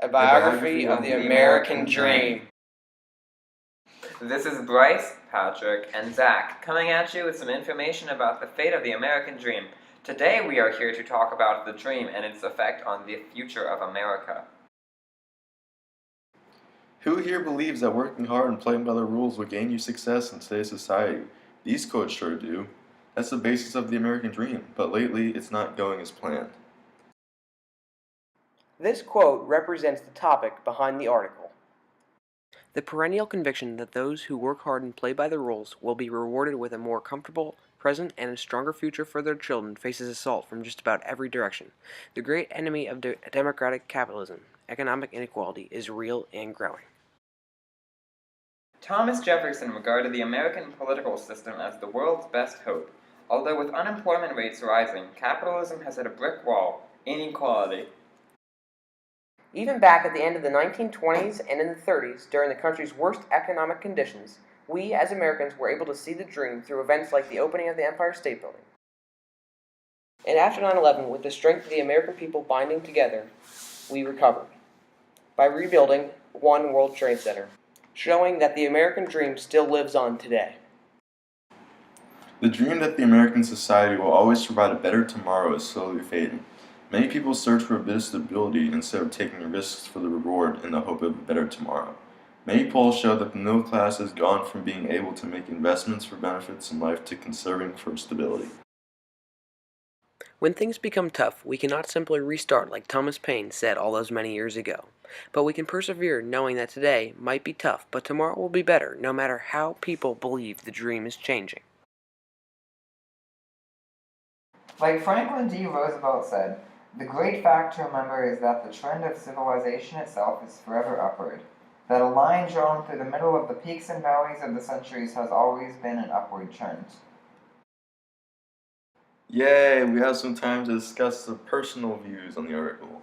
A biography of the American dream. This is Bryce, Patrick, and Zach coming at you with some information about the fate of the American dream. Today we are here to talk about the dream and its effect on the future of America. Who here believes that working hard and playing by the rules will gain you success in today's society? These quotes sure do. That's the basis of the American dream, but lately it's not going as planned. This quote represents the topic behind the article. The perennial conviction that those who work hard and play by the rules will be rewarded with a more comfortable present and a stronger future for their children faces assault from just about every direction. The great enemy of democratic capitalism, economic inequality, is real and growing. Thomas Jefferson regarded the American political system as the world's best hope. Although with unemployment rates rising, capitalism has hit a brick wall: inequality. Even back at the end of the 1920s and in the 30s, during the country's worst economic conditions, we as Americans were able to see the dream through events like the opening of the Empire State Building. And after 9/11, with the strength of the American people binding together, we recovered by rebuilding One World Trade Center, showing that the American dream still lives on today. The dream that the American society will always provide a better tomorrow is slowly fading. Many people search for a bit of stability instead of taking risks for the reward in the hope of a better tomorrow. Many polls show that the middle class has gone from being able to make investments for benefits in life to conserving for stability. When things become tough, we cannot simply restart like Thomas Paine said all those many years ago. But we can persevere knowing that today might be tough, but tomorrow will be better, no matter how people believe the dream is changing. Like Franklin D. Roosevelt said, the great fact to remember is that the trend of civilization itself is forever upward, that a line drawn through the middle of the peaks and valleys of the centuries has always been an upward trend. Yay, we have some time to discuss the personal views on the article.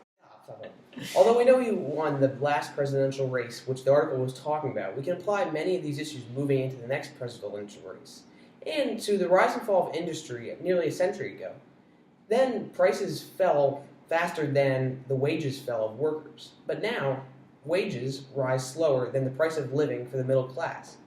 Although we know he won the last presidential race, which the article was talking about, we can apply many of these issues moving into the next presidential race, and to the rise and fall of industry nearly a century ago. Then prices fell faster than the wages fell of workers. But now, wages rise slower than the price of living for the middle class.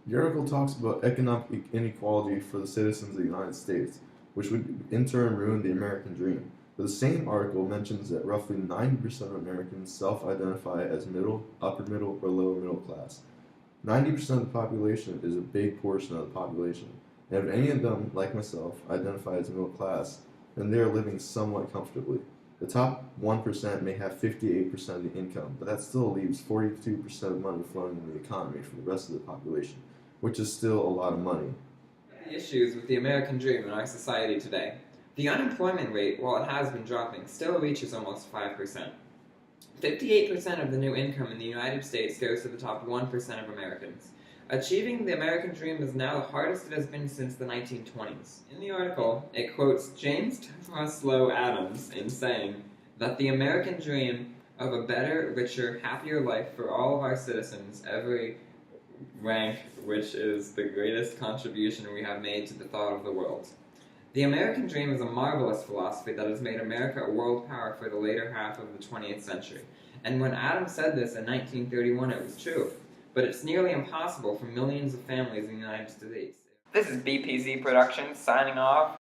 The article talks about economic inequality for the citizens of the United States, which would in turn ruin the American dream. But the same article mentions that roughly 90% of Americans self-identify as middle, upper middle, or lower middle class. 90% of the population is a big portion of the population, and if any of them, like myself, identify as middle class, then they are living somewhat comfortably. The top 1% may have 58% of the income, but that still leaves 42% of money flowing into the economy for the rest of the population, which is still a lot of money. The issues with the American dream in our society today. The unemployment rate, while it has been dropping, still reaches almost 5%. 58% of the new income in the United States goes to the top 1% of Americans. Achieving the American dream is now the hardest it has been since the 1920s. In the article, it quotes James Truslow Adams in saying that the American dream of a better, richer, happier life for all of our citizens, every rank, which is the greatest contribution we have made to the thought of the world. The American dream is a marvelous philosophy that has made America a world power for the later half of the 20th century. And when Adams said this in 1931, it was true. But it's nearly impossible for millions of families in the United States. This is BPZ Productions signing off.